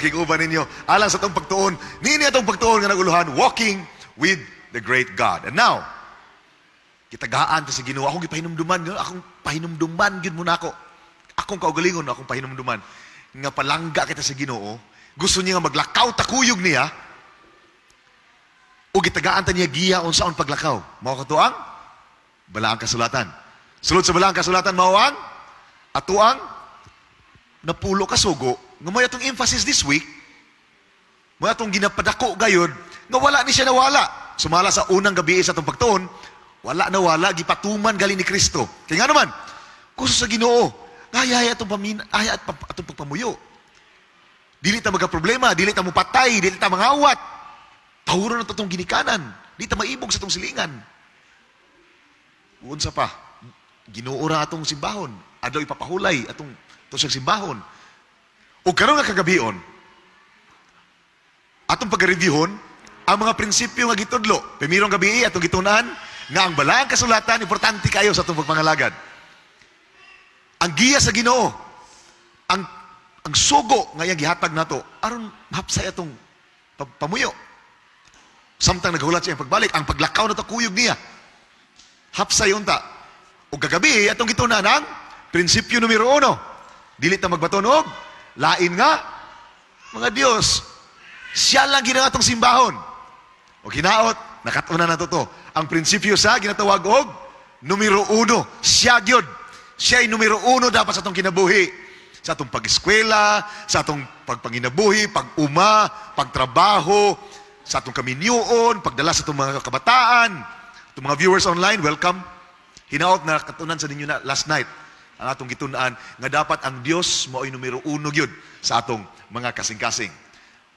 makikuban ninyo. Alang sa itong pagtuon, nini itong pagtuon nga naguluhan, walking with the great God. And now, kitagaan ta sa Ginoo. Akong gipahinumduman, akong pahinumduman gyud muna ako. Akong kaugalingon, akong pahinumduman. Nga palangga kita sa Ginoo, gusto niya nga maglakaw takuyog niya, o gitagaan ta niya giya unsaon paglakaw. Mao katuang balaang kasulatan. Sulod sa balaang kasulatan mao ang atuang napulo ka sugo. Nga may atong emphasis this week, may atong ginapadako gayod, nga wala ni siya nawala. Sumala sa unang gabi sa atong pagtuon, wala nawala, gipatuman gali ni Kristo. Kaya nga naman, gusto sa Ginoo, ay atong atong pagpamuyo. Dili ta magka-problema, dili ta mo patay, dili ta mangawat. Tawuron na itong ginikanan. Dili ta maibog sa itong silingan. Unsa pa, Ginoo ra atong simbahon. Adlaw ipapahulay atong siyang simbahon. O karon nga kagabion, atong pag-reviewon, ang mga prinsipyo nga gitudlo. Pimirong gabi, atong gitunan, nga ang balaang kasulatan, importante kayo sa atong pagpangalagad. Ang giya sa Ginoo, ang sugo nga iyang gihatag nato, aron mahapsay atong pamuyo. Samtang naghulat siya ang pagbalik, ang paglakaw na to kuyog niya. Hapsay unta. O kagabi, atong gitunan ang prinsipyo numero 1. Dili ta magbatonog, lain nga, mga Diyos, siya lang ginangatong simbahon. O ginaot, nakatuna na to. Ang prinsipyo sa ginatawag og numero 1, siya gyud. Siya ay numero 1 dapat sa atong kinabuhi. Sa atong pag-eskwela, sa atong pagpanginabuhi, pag-uma, pagtrabaho, sa atong kaminyoon, pagdala sa atong mga kabataan. Itong mga viewers online, welcome. Hinaot na katunan sa ninyo na last night ang atong gitunaan nga dapat ang Dios mao ay numero 1 gyud sa atong mga kasing-kasing.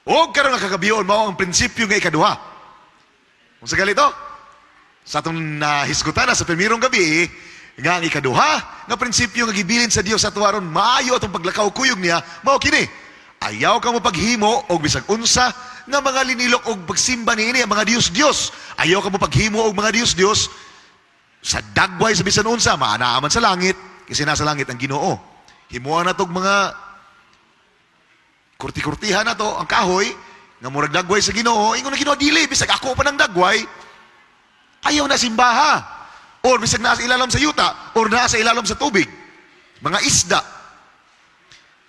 O karon nga kagabion mao ang prinsipyo nga ikaduha. Kung sa galito, sa atong nahisgutan sa primerong gabi, nga ang ikaduha nga prinsipyo nga gibilin sa Dios sa tuwaron maayo atong paglakaw kuyog niya mao kini. Ayaw ka mo paghimo og bisag unsa nga mga linilok og pagsimba niini ang mga Dios. Ayaw ka mo paghimo og mga Dios sa dagway sa bisan unsa maanaaman sa langit. Kasi nasa langit ang Ginoo. Himuan na itong mga kurti-kurtihan na to, ang kahoy, nga murag dagway sa Ginoo, ingon na Ginoo, dili, bisag ako pa ng dagway, ayaw na simbaha. Or bisag nasa ilalim sa yuta, or nasa ilalim sa tubig. Mga isda.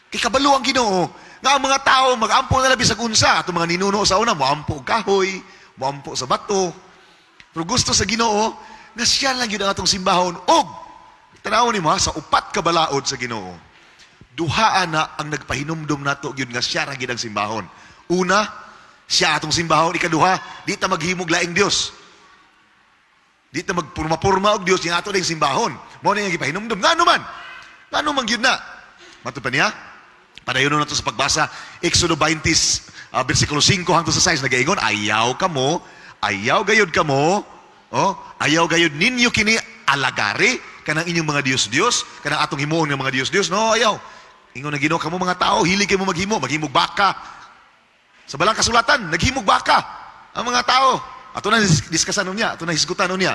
Kikabalo ang Ginoo, nga ang mga tao, mag-ampo na bisag unsa, at mga ninuno sa una, muampo og kahoy, muampo sa bato. Pero gusto sa Ginoo, nga siya lang yun ang atong simbahon, og tanawon nimo sa upat ka balaod sa Ginoo. Duhaan na ang nagpahinumdum nato gyud nga siya ra gyud ang simbahon. Una, siya atong simbahon. Ikaduha, di ta maghimog laing Dios. Di ta magpurma-purma og Dios yang ato ding simbahon. Mao na yang gipahinumdum. Ngano man gyud na. Matud pa niya. Padayon nato sa pagbasa Exodo 20 bersikulo 5 hangtod sa 6 nagaingon, ayaw gayud kamo, ayaw gayud ninyo kini alagari kanang inyong mga Diyos, kanang atong himuon ng mga Diyos. No, ayaw. Ingon na Ginoo kamo mga tao, hilig kayo mo maghimog baka. Sa balang kasulatan, naghimog baka ang mga tao. Ato na diskasan niya, ato na hisgutan niya.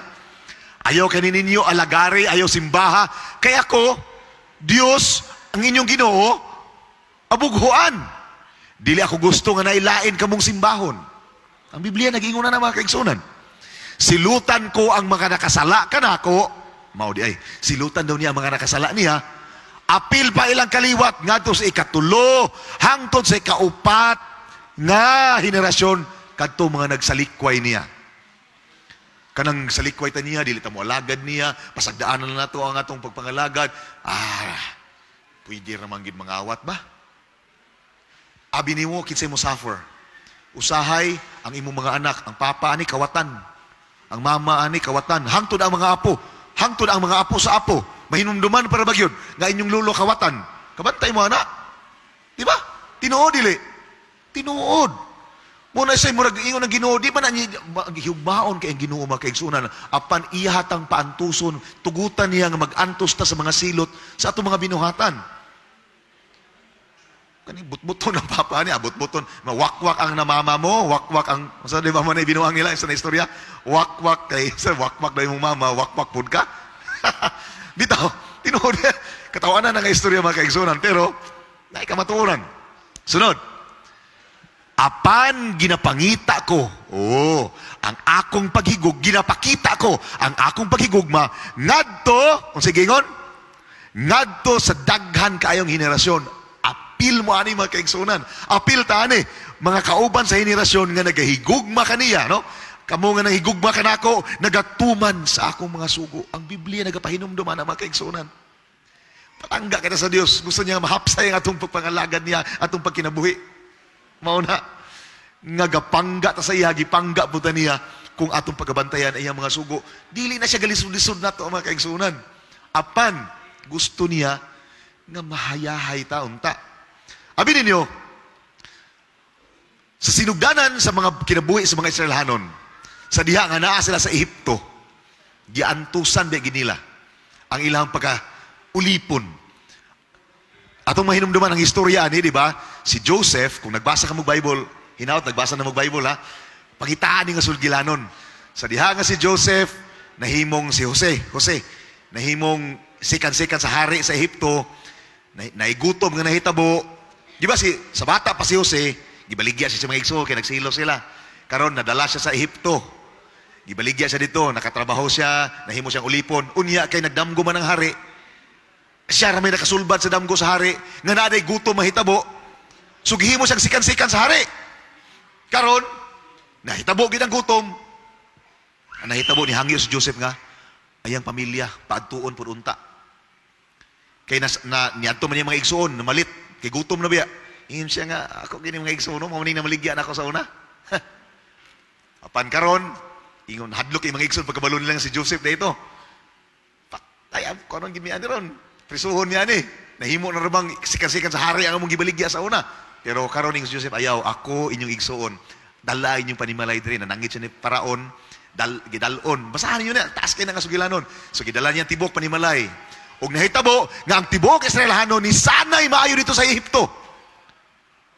Ayaw kanin ninyo alagari, ayaw simbaha. Kaya ako, Diyos, ang inyong Ginoo, abughuan. Dili ako gusto nga nailain kamong simbahon. Ang Biblia nag-ingon na mga kaigsunan. Silutan ko ang mga nakasala kanako. Mao di ay, silutan daw niya mga nakasala niya. Apil pa ilang kaliwat ngadto sa ikatulo hangtod sa ikaupat nga henerasyon kadto mga nagsalikway niya. Kanang salikway ta niya, dili ta mo alagad niya, pasagdaanan na nato ang atong pagpangalagad. Pwede ra man gid mangawat ba? Abi nimo kinsay mo suffer. Usahay ang imong mga anak, ang papa ani kawatan, ang mama ani kawatan, hangtod ang mga apo. Hangtod ang mga apo sa apo. Mahinumduman para bagyod nga inyong lulo kawatan. Kabantay mo anak. Di ba? Tinuod dili. Tinuod. Muna say murag ingon ang Ginoo, di ba na higbaon kay ang Ginoo makaigsunan apan ihatang paantuson, tugutan niya nga magantos ta sa mga silot sa ato mga binuhatan. Kani butbuton ang papa niya, butbuton, mawakwak ang namama mo, wakwak ang, sa di ba mo na ibinuang nila sa istorya, wakwak kay, sa wakwak na yung mama, wakwak pud ka. Bitaw, tinuod katawanan na nga istorya mga kaigsunan, pero naikamatuoran. Sunod, Apan ginapangita ko, ang akong paghigog, ginapakita ko, ang akong paghigugma, ngadto, kung sige ngon, ngadto sa daghan kaayong henerasyon. Apil mo ani mga kaigsunan. Apil ta ani, mga kauban sa henerasyon nga nagahigugma kaniya, no? Kamo nga nahigugma kanako, nagatuman sa akong mga sugo. Ang Biblia nagapahinumduman ang mga kaigsunan. Patangga kita sa Dios. Gusto niya mahapsay ang atong pagpangalagad niya, atong pagkinabuhi. Mauna, nga gapangga ta sa iya, gipangga po ta niya kung atong pagabantayan ay mga sugo. Dili na siya galisod-lisod na to mga kaigsunan. Apan, gusto niya nga mahayahay taon ta. Abi ninyo, sa sinugdanan sa mga kinabuhi sa mga Israelahanon, sa diha nga naa sila sa Ehipto, giantusan ba ginila ang ilang pagka-ulipon. Atong mahinumduman ang historya ni, di ba? Si Joseph, kung nagbasa ka mo Bible, hinaut, nagbasa na mo Bible, ha? Pakitaan ni nga sulgilanon. Sa diha nga si Joseph, nahimong si Jose, nahimong sikan-sikan sa hari sa Ehipto, naigutom nga nahitabo. Di ba sa bata pa si Jose, gibaligya siya sa mga igsoon, kaya nagsilo sila. Karon nadala siya sa Ehipto. Gibaligya siya dito, nakatrabaho siya, nahimo siyang ulipon. Unya kay nagdamgo man ang hari. Siya ramay nakasulbad sa damgo sa hari, nga naday gutom mahitabo. So gihimo siyang sikan-sikan sa hari. Karon, nahitabo gid ang gutom. Ang nahitabo ni hangyo si Joseph nga, ayang pamilya, paadtuon pud unta. Kay niadto man yung mga igsoon, namalit, kay gutom na biya. Ingin siya nga, ako gini mga igsoon, mamuning na maligyan ako sa una. Apan karon, ingon hadlok yung mga igsoon pagkabalo nila si Joseph na ito. Patay, kung anong gimian ron? Prisuhon niya ni. Nahimo na rabang sikan-sikan sa hari ang among gibaligya sa una. Pero karon ning si Joseph, ayaw, ako inyong igsoon. Dala inyong panimalay diri. Nanangit siya ni Paraon, gidalon. Basahan niyo na, taas kayo na nga sugilanon. So gidala niya tibok panimalay. Og nahitabo, nga ang tibok Israelahanon ni sanay maayo dito sa Ehipto.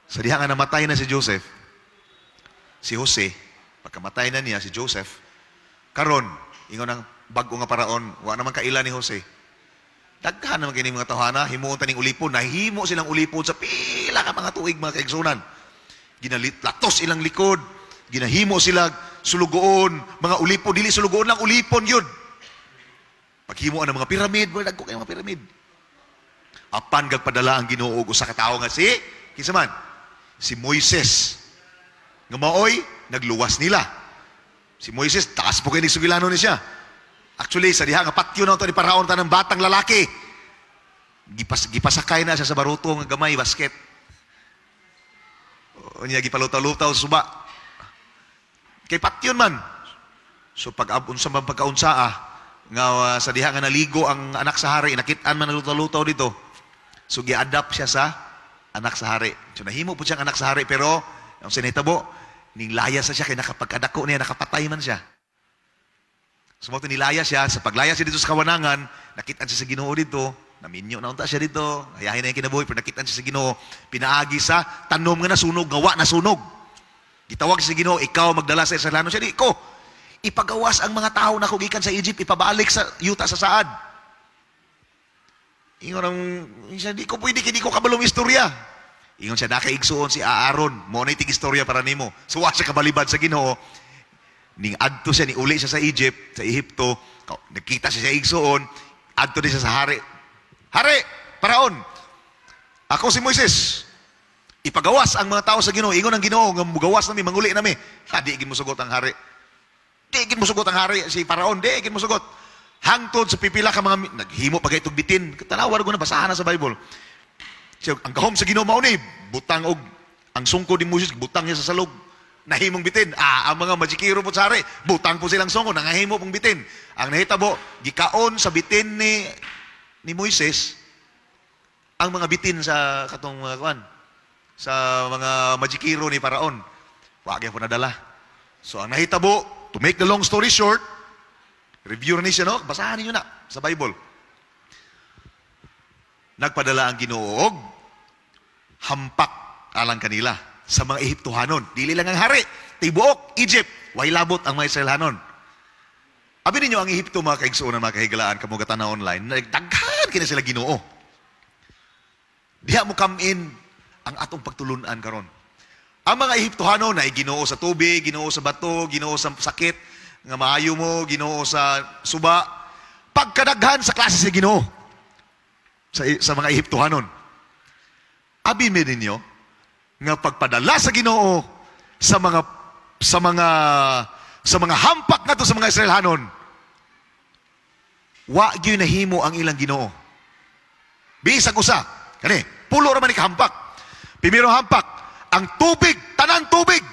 Sa diha nga namatay na si Joseph, si Jose, pagkamatay na niya si Joseph, karon ingon ang bag-o nga Paraon, wa naman kaila ni Jose. Daghan naman kini mga tawhana, himuon taning ulipon, nahimo silang ulipon sa pila ka mga tuig mga kaigsunan. Ginalatos ilang likod, ginahimo sila sulugoon, mga ulipon, dili sulugoon lang, ulipon yun. Paghimuan ng mga piramid, dagko kayo mga piramid. Apan gagpadala ang Ginoo og usa ka tawo nga kinsa man? Si Moises. Nga maoy, nagluwas nila. Si Moises, taas po kayo nagsugilano ni siya. Actually, sa diha nga patyo na ito ni Paraon tanang batang lalaki. Gipasakay na siya sa baruto nga gamay, basket. O niya, gipalutaw-lutaw sa suba. Kay patyon man. So pag-unsa man pagkaunsaa, nga sa diha nga naligo ang anak sa hari, nakitaan man nalutaw-lutaw dito. So gi-adapt siya sa anak sa hari. So nahimo po siyang anak sa hari, pero ang sinitabo, ning layas siya, kay nakapagkadako niya, nakapatay man siya. Sumoto nilaya siya, sa paglaya siya dito sa kawanangan, nakitaan siya sa Ginoo dito, naminyo na unta siya dito, hayahin na yung kinabuhi, pero nakitaan siya sa Ginoo, pinaagi sa tanom nga nasunog, gawa na sunog. Gitawag siya sa Ginoo, ikaw magdala sa Israelano siya, di ko, ipagawas ang mga tao na kugikan sa Egypt, ipabalik sa yuta sa saad. Ingon ang, di ko pwede, hindi ko kabalong istorya. Ingon siya, nakaigsuon si Aaron, mo na itig istorya para nimo. Suwa siya kabalibad sa Ginoo, ning adto siya, ni uli siya sa Egypt, sa Ehipto, nakita siya sa igsuon, adto din siya sa hari. Hari, Paraon, ako si Moises, ipagawas ang mga tao sa Ginoo, ingon ang Ginoo, nga mugawas nami, manguli nami. Di igin mo sugot ang hari. Di igin mo sugot ang hari, si Paraon, di igin mo sugot. Hangtod sa pipila ka mga, naghimo pa itong bitin, tanawar ko na, basahan na sa Bible. So, ang kahom sa Ginoo mauni, butang og, ang sungko ni Moses, butang niya sa salog. Nahimong bitin. Ang mga majikiro po sa hari, butang po silang songko, nangahimo pong bitin. Ang nahitabo, gikaon sa bitin ni Moises, ang mga bitin sa katong sa mga majikiro ni Paraon. Wag po nadala. So ang nahitabo, to make the long story short, review na siya, no? Basahan niyo na sa Bible. Nagpadala ang Ginoo og hampak alang kanila sa mga Ehiptohanon. Dili lang ang hari, tibuok, Egypt, way labot ang mga Israelhanon. Abi ninyo ang Ehipto, mga kaigsuonan, mga kahigalaan, kamugatan na online, nagdaghan kina sila Ginoo. Diha mo come in ang atong pagtulunan karon. Ang mga Ehiptohano na Ginoo sa tubig, Ginoo sa bato, Ginoo sa sakit, nga maayo mo, Ginoo sa suba, pagkadaghan sa klase sa Ginoo sa mga Ehiptohanon. Abin mo ninyo nga pagpadala sa Ginoo sa mga hampak nga to sa mga Israelhanon, wa gyud nahimo ang ilang Ginoo. Bisag usa, kani pulo ra man ni kahampak. Primero hampak, ang tubig, tanan tubig,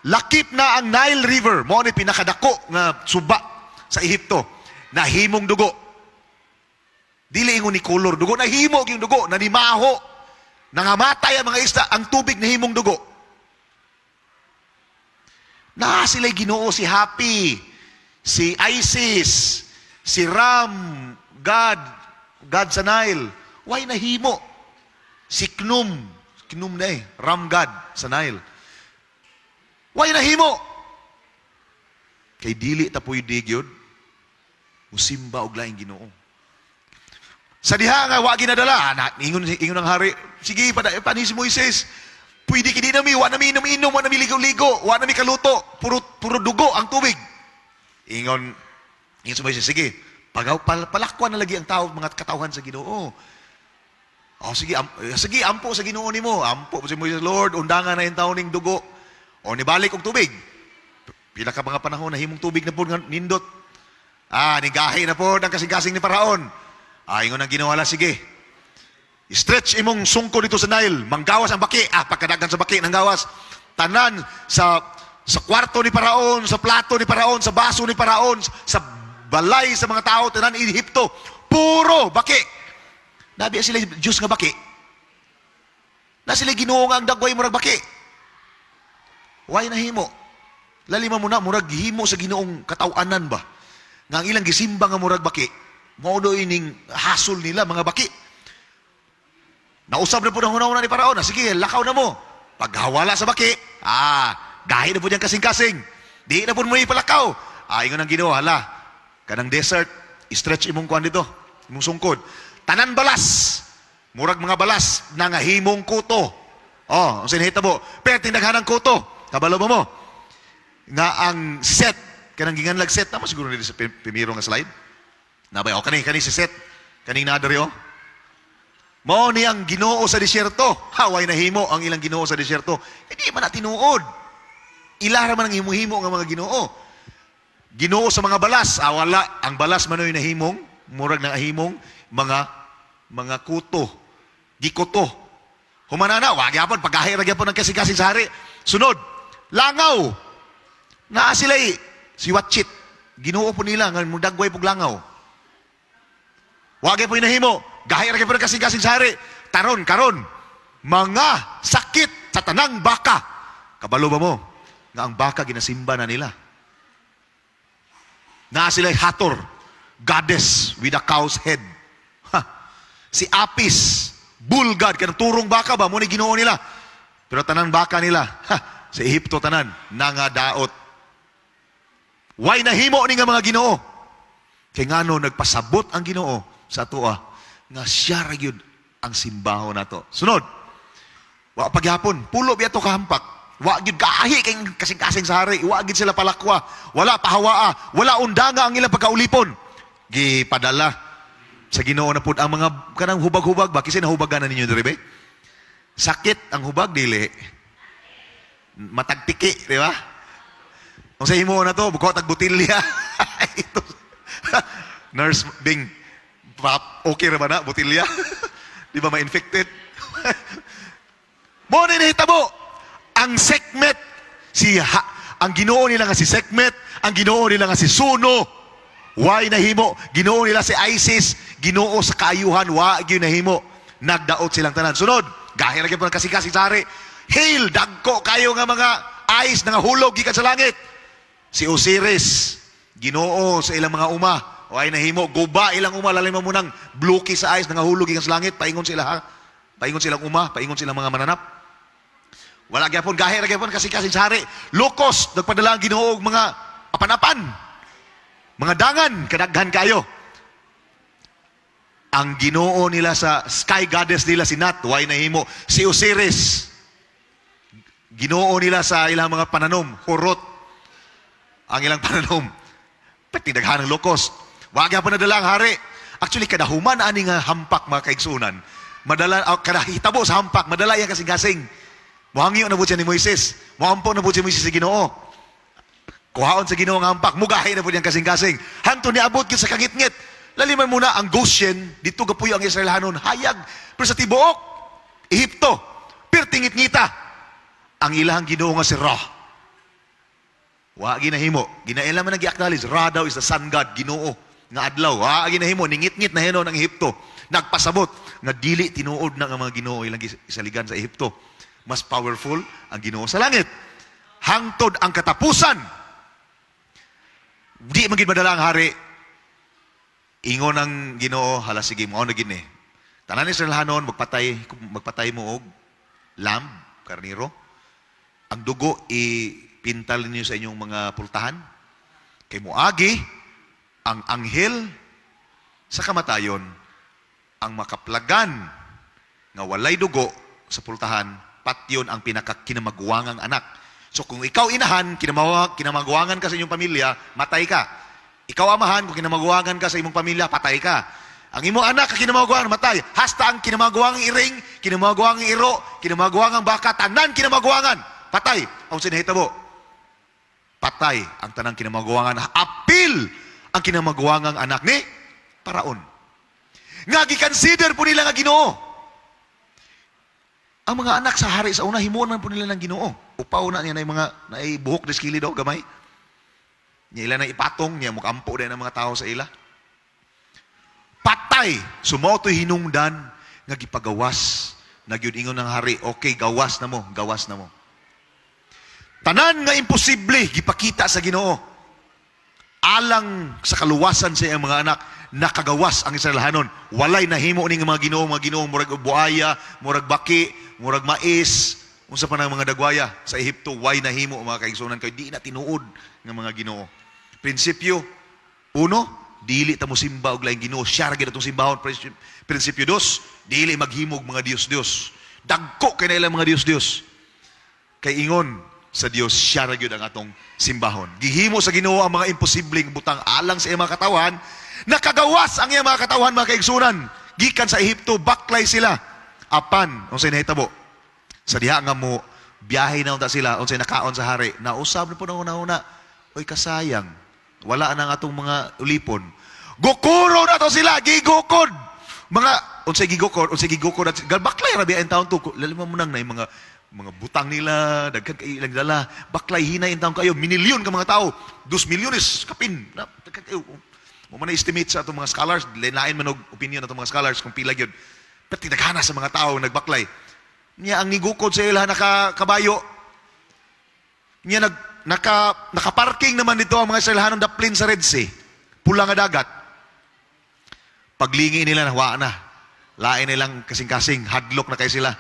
lakip na ang Nile River, mo ni pinakadako nga suba sa Ehipto, nahimong dugo. Dili ingon ni kolor dugo, nahimo yung dugo, nanimaho, nangamatay ang mga isda, ang tubig nahimong dugo. Na sila'y Ginoo, si Happy, si Isis, si Ram, God sa Nile, why nahimo? Si Knum na Ram God sa Nile. Why nahimo? Kay dili tapoy digyod, musimba og laing Ginoo. Sa diha nga wa ginadala, ingon ang hari, sige pani si Moises, pwede kini nami, wa nami inom, wa nami ligo-ligo, wa nami kaluto, puro dugo ang tubig. Ingon si Moises, sige, palakwan na lagi ang tao, mga katawhan sa Ginoo. Oh, sige, ampo sa Ginoo nimo. Ampo si Moises, Lord, undangan na yung taon ning dugo. O nibalik og tubig. Pila ka mga panahon na himong tubig na po nindot. Nigahi na po ang kasing-kasing ni Paraon. Ingon ang ginawala, sige. Stretch imong sungko dito sa Nile. Manggawas ang baki. Pagkadaghan sa baki ng gawas. Tanan sa kwarto ni Paraon, sa plato ni Paraon, sa baso ni Paraon, sa balay sa mga tao, tanan Ehipto. Puro baki. Nabi sila Diyos nga baki. Na sila Ginoo nga ang dagway murag baki. Why nahimo? Lalima mo na, murag himo sa Ginoong katawanan ba? Nga ang ilang gisimba nga murag baki, maudo ining hasol nila, mga baki. Nausab na po ng hunahuna ni Paraon, sige, lakaw na mo. Paghawala sa baki, gahi na po niyang kasing-kasing. Di na po mo ipalakaw. Ingon ang Ginoo, hala, kanang desert, stretch imong kuan dito, imong sungkod. Tanan balas, murag mga balas, nangahimong kuto. Ang sinihitabo, pero tindaghanang kuto, kabalo mo. Nga ang set, kanang ginganlag set, tama siguro nito sa primero nga slide. Nabay, kani si set, kaning nadari, mao ni ang Ginoo sa disyerto. Haway na himo ang ilang Ginoo sa disyerto. Hindi man na tinuod. Ilara man ang himo-himo ng mga Ginoo. Ginoo sa mga balas, wala. Ang balas manoy na himong, murag na himong, mga kuto, gikuto. Humanana, wag yapon, paghahirag yapon ng kasing-kasing sa hari. Sunod, langaw. Naa sila si Watchit. Ginoo po nila, nga mudagway pog langaw. Wag yapon inahimo, gahirag yapon ng kasing-kasing sa hari. Karon, mga sakit sa tanang baka. Kabalo ba mo? Nga ang baka ginasimba na nila. Naa sila Hathor, goddess with a cow's head. Si Apis, bull god, kanang turong baka ba, muna Ginoo nila. Pero tanan baka nila, sa Ehipto tanan, nangadaot. Why nahimo ni nga mga Ginoo? Kaya nga no, nagpasabot ang Ginoo sa tuwa, nga siya ragyod ang simbaho na to. Sunod, wa pagyapon, pulo biya to kahampak. Wa gyud kaahi kay kasing-kasing sa hari, wa gyud sila palakwa, wala pahawaa, wala undanga ang ilang pagkaulipon. Gipadala sa Ginoo na pud ang mga kanang hubag-hubag ba kasi nahubagan na ninyo diri be? Sakit ang hubag dili. Matagtiki, di ba? Kung sa himo na to, buko tag botilya. Ito. Nurse Bing, okay ra ba na botilya? Di ba ma-infected? Mo ni nahitabo ang Sekhmet, ang Ginoo nila nga si Sekhmet, ang Ginoo nila nga si Suno. Why nahimo? Ginoo nila si Isis, Ginoo sa kaayuhan, wa gyud nahimo. Nagdaot silang tanan. Sunod, gahira gyud po ng kasing-kasing sa hari. Hail, dagko kayo nga mga ice nga hulog gikan sa langit. Si Osiris, Ginoo sa ilang mga uma. Why nahimo? Guba ilang uma, lalim mo nang bluki sa ice nga hulog gikan sa langit. Paingon sila paingon silang uma, paingon silang mga mananap. Wala gyapon gahira gyapon kasing-kasing sa hari. Locust, nagpadala ang Ginoo og mga apanapan. Mga dangan, kadaghan kayo. Ang Ginoo nila sa sky goddess nila si Nat, why nahimo? Si Osiris, Ginoo nila sa ilang mga pananom, hurot ang ilang pananom. Pati daghan ng lokos. Wag pa nadala ang hari. Actually, kadahuman ani nga hampak mga kaigsunan. Madala, kada hitabo sa hampak, madala yan kasing-kasing. Muhangyo na po siya ni Moises. Muhampo na po siya Moises sa Ginoo. Kuhaon sa Ginoo nga hampak, mugahi na po yan kasing-kasing. Hanto ni abot sa kangit-ngit. Laliman muna ang Goshen, dito gapuyo ang Israelhanon, hayag. Pero sa tibuok, Ehipto, pertingit-ngita. Ang ilahang Ginoo nga si Ra. Wa ginahimo. Ginaela man nag-acknowledge, Ra daw is the sun god, Ginoo nga adlaw. Wa ginahimo, ningit-ngit na hinon ang Ehipto. Nagpasabot nga dili tinuod na nga mga Ginoo ilang isaligan sa Ehipto. Mas powerful ang Ginoo sa langit. Hangtod ang katapusan. Di magid madala ang hari. Ingon ang Ginoo, hala sige mo na gini. Tanan ni Israelhanon magpatay mo og lamb, karniro. Ang dugo ipintal niyo sa inyong mga pultahan. Kay moagi ang anghel sa kamatayon ang makaplagan nga walay dugo sa pultahan, patyon ang pinakakinamagwangang anak. So kung ikaw inahan, kinamagwangan ka sa inyong pamilya, matay ka. Ikaw amahan, kung kinamagwangan ka sa imong pamilya, patay ka. Ang imong anak, kinamagwangan, matay. Hasta ang kinamagwangang iring, kinamagwangang iro, kinamagwangang baka, tanan kinamagwangan, patay. Ang sinahitabo, patay ang tanang kinamagwangan. Apil ang kinamagwangang anak ni Paraon. Nga gi-consider po nila nga Ginoo. Ang mga anak sa hari sa una, himunan po nila ng Ginoo. Upaw na niya na yung mga buhok na skili daw, gamay. Niya ila na ipatong, niya mukampo din ang mga tao sa ila. Patay, sumoto'y hinungdan, nga gipagawas. Nagyud-ingon ng hari, okay, gawas na mo. Tanan nga imposible, gipakita sa Ginoo. Alang sa kaluwasan sa iyang mga anak, nakagawas ang Israelhanon. Walay nahimo ni mga Ginoo, murag buaya, murag baki, murag mais, unsa pa ng mga dagwaya sa Ehipto, way nahimo mga kaigsunan kay di na tinuod ng mga Ginoo. Prinsipyo, uno, dili ta mo simba og laing Ginoo, siya ra gyud atong simbahon. Prinsipyo dos, dili maghimog mga Dios-Dios. Dagko kay na ilang mga Dios-Dios. Kay ingon sa Dios, siya ra gyud ang atong simbahon. Gihimo sa Ginoo ang mga imposibleng butang alang sa iyang mga katawan. Nakagawas ang iyang mga katawan, mga kaigsunan. Gikan sa Ehipto, baklay sila. Apan, unsay nahitabo? Sa diha nga mo, biyahe na unta sila, unsay nakaon sa hari. Nausab na po na una-una, oy kasayang, wala na nga atong mga ulipon. Gukuro na to sila, gigukod. Unsay gigukod at baklay rabi ang taon to. Lalima mo nang na yung mga butang nila, daghan kay ilang dala. Baklay hinay ang taon kayo, minilyon ka mga tao. 2 milyones kapin. Daghan kayo. Mo man estimate sa atong mga scholars, lain man og opinion atong mga scholars kung pila gyud. Pati daghana sa mga tao nagbaklay. Niya ang nigukod sa ila nakabayo. Niya nakaparking naman dito ang mga Israelhanon daplin sa Red Sea. Pula nga dagat. Paglingi nila nawa na. Lain nilang kasing-kasing, hadlok na kay sila.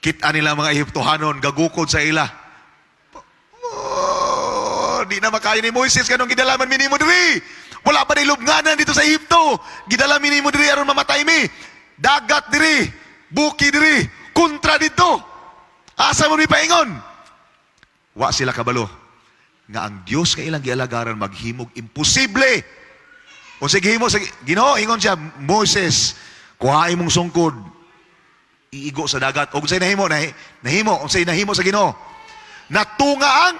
Kita nila mga Ehiptohanon, gagukod sa ila. Oh, di na makaya ni Moises kanong gidalaman minimo diri. Wala pa rin lubnganan dito sa Ehipto. Gidala minimo diri aron mamatay mi. Dagat diri, buki diri, kontra dito. Asa mo ni paingon? Wa sila kabalo. Nga ang Dios kay ilang gialagaran maghimog imposible. O sige himo sa Ginoo, ingon siya, Moses, kuhain mong sungkod, iigo sa dagat. O unsay nahimo unsay nahimo sa Ginoo. Natunga ang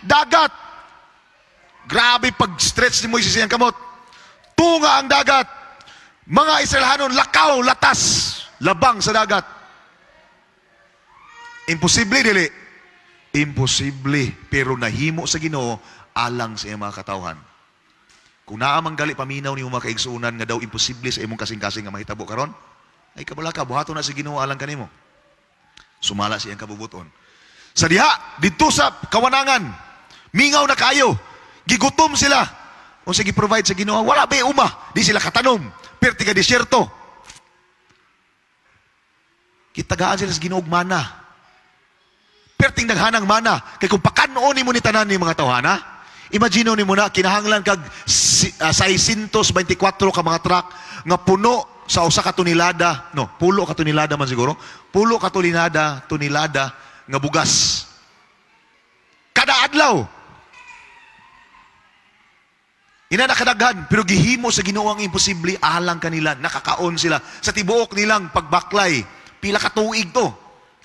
dagat. Grabe pag-stretch ni Moises iyang kamot. Tunga ang dagat. Mga Israelhanon, lakaw, latas, labang sa dagat. Imposible, dili. Imposible. Pero nahimo sa Ginoo alang sa iyang mga katawhan. Kung naamang gali paminaw ni mga kaigsunan nga daw imposible sa imong kasing-kasing nga mahitabo karon, ay kabala ka, buhaton na sa Ginoo alang kanimo. Sumala siyang kabubuton. Sa diha, dito sa kawanangan, mingaw na kayo. Gigutom sila. O sige, provide sa Ginoo. Wala ba uma? Di sila katanom. Perti ka disyerto. Kitagaan sila sa Ginoo mana. Perting naghanang mana. Kaya kung pakanoon ni mo ni tanan ni mga tawhana, imagine ni mo na, kinahanglan kag 624 ka mga truck nga puno sa usa ka tonelada. No, pulo ka tonelada man siguro. Pulo ka tonelada nga bugas. Kada adlaw. Ina nakadaghan, pero gihimo sa Ginoo ang imposible, alang kanila, nakakaon sila. Sa tibuok nilang pagbaklay, pila ka tuig to,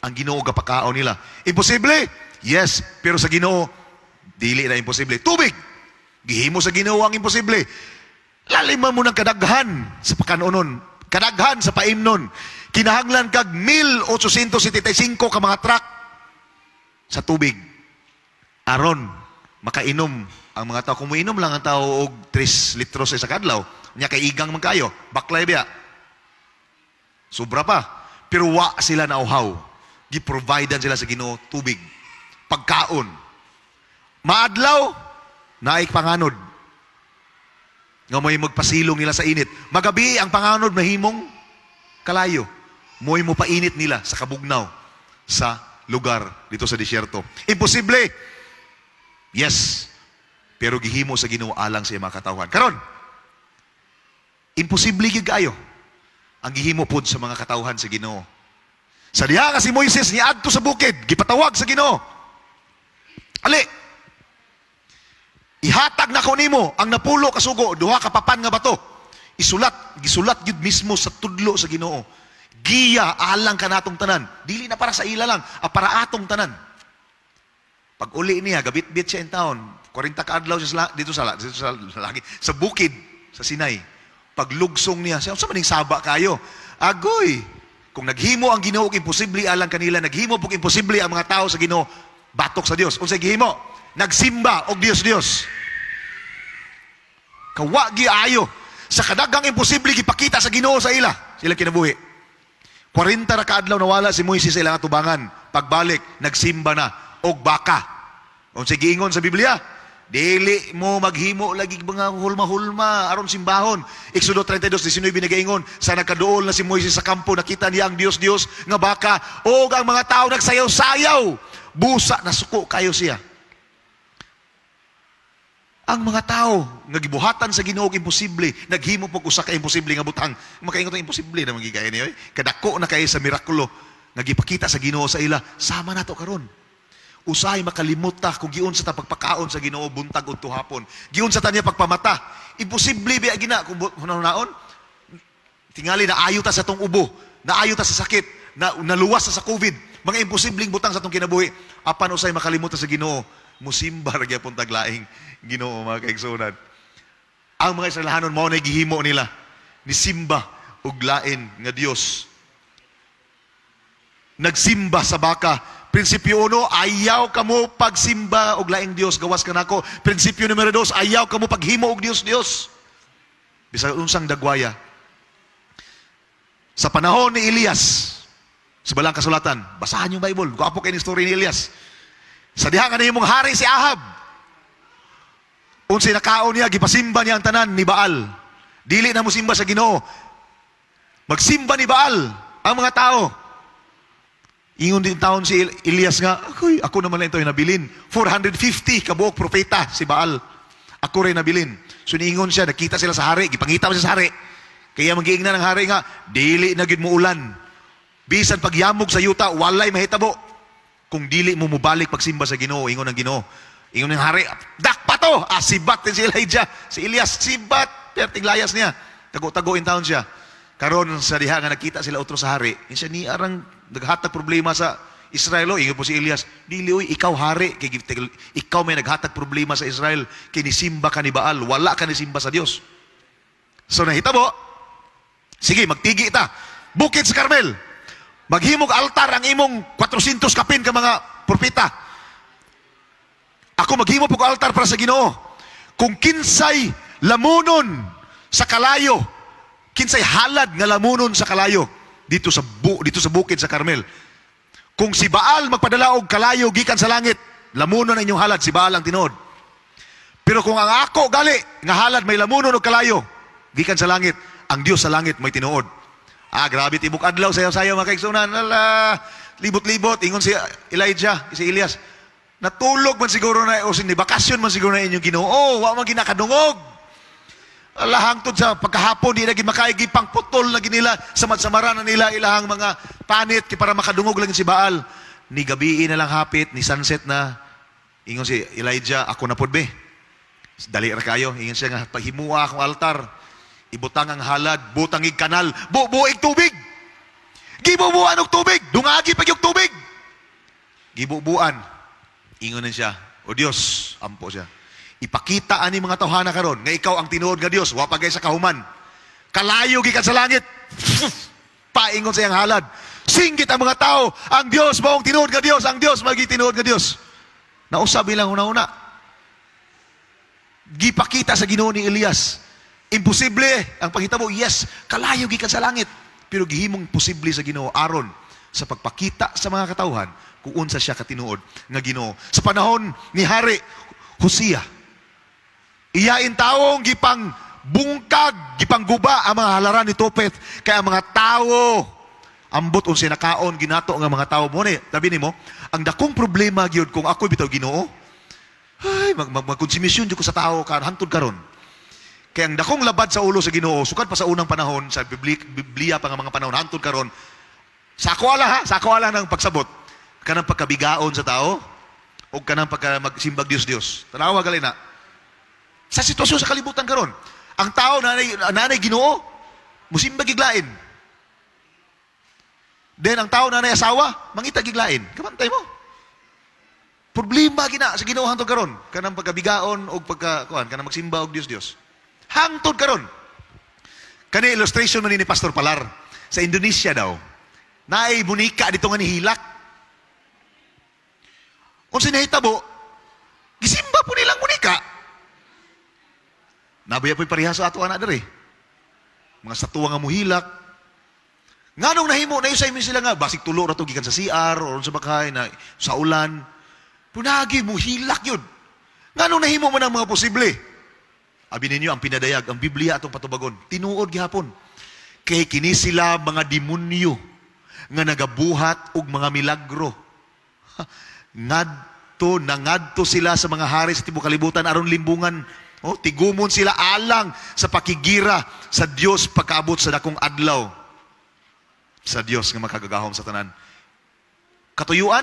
ang Ginoo gapakaon nila. Imposible? Yes, pero sa Ginoo, dili na imposible. Tubig, gihimo sa Ginoo ang imposible. Laliman mo ng kadaghan sa pakanonon, kadaghan sa paimnon. Kinahanglan kag 1,875 ka mga truck sa tubig. Aron, makainom ang mga tao. Kung muinom lang ang tao og 3 litros sa kadlaw, niya kay igang man kayo, baklay biya. Sobra pa. Pero wa sila nauhaw. Gi-providean sila sa Ginoo tubig. Pagkaon. Maadlaw, naik panganod. Nga mo'y magpasilong nila sa init. Magabi, ang panganod mahimong kalayo. Mo'y mo painit nila sa kabugnaw sa lugar dito sa disyerto. Imposible. Yes. Pero gihimo sa Ginoo alang sa mga katawhan. Karon, imposible gyud kayo ang gihimo pod sa mga katawhan sa Ginoo. Sa diha nga si Moises niadto sa bukid, gipatawag sa Ginoo. Ali, ihatag na ko nimo ang napulo ka sugo, duha ka papan nga bato. Gisulat gyud mismo sa tudlo sa Ginoo. Giya alang kanatong tanan. Dili na para sa ila lang, para atong tanan. Pag uli niya, gabit-bit siya in town. 40 ka adlaw siya dito sa bukid, sa Sinai. Pag lugsong niya, siya, sa maning saba kayo? Agoy! Kung naghimo ang Ginoo og imposible alang kanila, naghimo pug imposible ang mga tao sa Ginoo, batok sa Dios. Unsay gihimo? Nagsimba og Dios. Kawa giayo sa kadagang imposible gipakita sa Ginoo sa ila. Sila kinabuhi. 40 ra ka adlaw nawala si Moises sa ilang atubangan. Pagbalik, nagsimba na og baka. Unsay giingon sa Biblia? Dili mo maghimo lagi mga hulma-hulma aron simbahon. Exodo 32:19 nagaingon, sa nakaduol na si Moises sa kampo, nakita niya ang Dios nga baka o ang mga tao nagsayaw-sayaw. Busa na suko kayo siya. Ang mga tao nga gibuhatan sa Ginoo og imposible, naghimo pug usa ka imposible nga butang. Makaingon tong imposible na magigay niyo. Kadako na kay sa mirakulo nga gipakita sa Ginoo sa ila, sama nato karon. Usahay makalimot ta kung giunsa ta pagpakaon sa Ginoo buntag udto hapon. Giunsa ta niya pagpamata. Imposible biya gina kung hunaon. Tingali na ayo ta sa tong ubo, na ayo ta sa sakit, na naluwas sa COVID. Mga imposibleng butang sa tong kinabuhi. Apan usay makalimot ta sa Ginoo, musimba ra gyapon taglaing Ginoo mga kaigsunan. Ang mga Israelahanon mao na gihimo nila ni simba og lain nga Dios. Nagsimba sa baka. Prinsipyo 1, ayaw kamo pagsimba og laing Dios, gawas ka nako. Prinsipyo numero 2, ayaw kamo paghimo og Dios. Bisag unsang dagwaya. Sa panahon ni Elias, sa balang kasulatan, basahan yung Bible, guwapo kayo ni story ni Elias. Sa diha nga nahimong hari si Ahab, unsay nakaon niya, gipasimba niya ang tanan ni Baal. Dili na mo simba sa Ginoo. Magsimba ni Baal ang mga tao. Ingon din taon si Elias nga, ako naman lang ito yung nabilin. 450 kabuok propeta si Baal. Ako rin nabilin. So niingon siya, nakita sila sa hari, gipangita mo siya sa hari. Kaya magiingnan ng hari nga, dili na gid mo ulan. Bisan pagyamog sa yuta, walay mahitabo. Kung dili mo mubalik pagsimba sa Ginoo, ingon ng Ginoo. Ingon ng hari, dakpa to! Sibat din si Elijah. Si Elias, sibat. Perting layas niya. Tago-tago in town siya. Karon sa diha nga nakita sila utro sa hari. Insa ni arang naghatag problema sa Israel. Ingon po si Elias, dili oy, ikaw hari. Ikaw may naghatag problema sa Israel. Kinisimba ka ni Baal. Wala ka ni simba sa Dios. So nahitabo, sige, magtigi ita. Bukid sa Carmel. Maghimog altar ang imong 400 kapin ka mga propeta. Ako maghimo po altar para sa Ginoo. Kung kinsay lamunon sa kalayo, kinsay halad nga lamunon sa kalayo dito sa bukid sa Carmel. Kung si Baal magpadala og kalayo gikan sa langit, lamunon ang inyong halad, si Baal ang tinuod. Pero kung ang ako gali nga halad may lamunon og kalayo gikan sa langit, ang Dios sa langit may tinuod. Grabe tibok adlaw sayaw-sayaw mga kaigsunan. Libot-libot ingon si Elijah, si Elias. Natulog man siguro na o ni bakasyon man siguro na inyong Ginoo. Wa man ginakadungog. Hangtod sa pagkahapon, di na makaigi pang putol na nila, samad-samaran na nila ilahang mga panit para makadungog lang si Baal. Ni gabi na lang hapit, ni sunset na, ingon si Elijah, ako na pod be. Dali ra kayo, ingon siya nga, paghimuha akong altar, ibutang ang halad, butangig kanal, bubuig tubig. Gibubuan og tubig, dungagi pag yung tubig. Gibubuan. Ingon na siya, o Dios, ampo siya. Ipakita ani mga tawhana karon nga ikaw ang tinuod nga Dios, wa pagay sa kahuman. Kalayo gikan sa langit. Paingon sa iyang halad. Singgit ang mga tao, ang Diyos maong tinuod nga Diyos, ang Diyos magi tinuod nga Diyos. Nausab ilang una-una. Gipakita sa Ginoo ni Elias. Imposible ang paghitabo. Yes, kalayo gikan sa langit. Pero gihimong posible sa Ginoo aron sa pagpakita sa mga katawhan kung unsa siya katinuod nga Ginoo. Sa panahon ni Hari Hosea, iyain taong gipang bungkag, gipang guba ang mga halaran ni Tophet, kaya ang mga tao ambot unsay nakaon ginato nga mga tao mo ni. Tabi nimo, ang dakong problema gyud kung ako bitaw Ginoo, ay magkonsumisyon jud ko sa tao kan hantod karon. Kaya ang dakong labad sa ulo sa Ginoo sukad pa sa unang panahon sa Biblia pa nga mga panahon hantod karon. Sako ala ng pagsabot kanang pagkabigaon sa tao o kanang pagka magsimbag Dios. Tanawa gali na. Sa sitwasyon sa kalibutan karon, ang tao nanay Ginoo musimbag iglain. Then ang tao nanay asawa, mangita giglain. Kamantay mo. Problema gina sa Ginoo hangtod karon, kanang pagkabigaon og pagkakuan, kanang magsimba og Dios. Hangtod karon. Kani illustration man ni Pastor Palar sa Indonesia daw. Naay bunika dito nga nihilak. Unsa nahitabo? Gisimba po nilang bunika. Nabaya po'y pareha sa ato ana diri. Mga statwa nga muhilak. Nganong nahimo na usay sila nga basig tulo ra to gikan sa CR or sa bakhay na sa ulan. Punagi mo hilak yun. Nganong nahimo man ang mga posible? Abi ninyo ang pinadayag ang Biblia atong patubagon. Tinuod gihapon. Kay kini sila mga demonyo nga nagabuhat og mga milagro. Nangadto sila sa mga hari sa tibuok kalibutan aron limbungan. Tigumon sila alang sa pakigira sa Dios pagkaabot sa dakong adlaw. Sa Dios nga makagagahom sa tanan. Katuyuan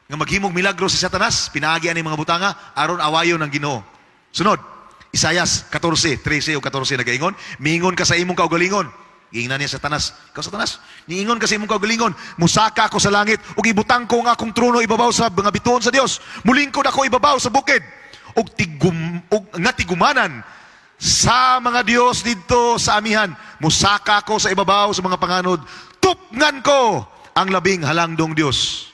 nga maghimog milagro si Satanas, pinaagi ani mga butanga aron awayon ng Ginoo. Sunod, Isaias 14:13 o 14 nagaingon, miingon ka sa imong kaugalingon. Giingnan niya Satanas. Ikaw Satanas, niingon ka sa imong kaugalingon, musaka ako sa langit ug ibutang ko nga akong trono ibabaw sa mga bituon sa Dios. Mulingkod ako ibabaw sa bukid ug tigumanan sa mga Dios didto sa amihan. Musaka ko sa ibabaw sa mga panganod. Tupngan ko ang labing halangdong Dios.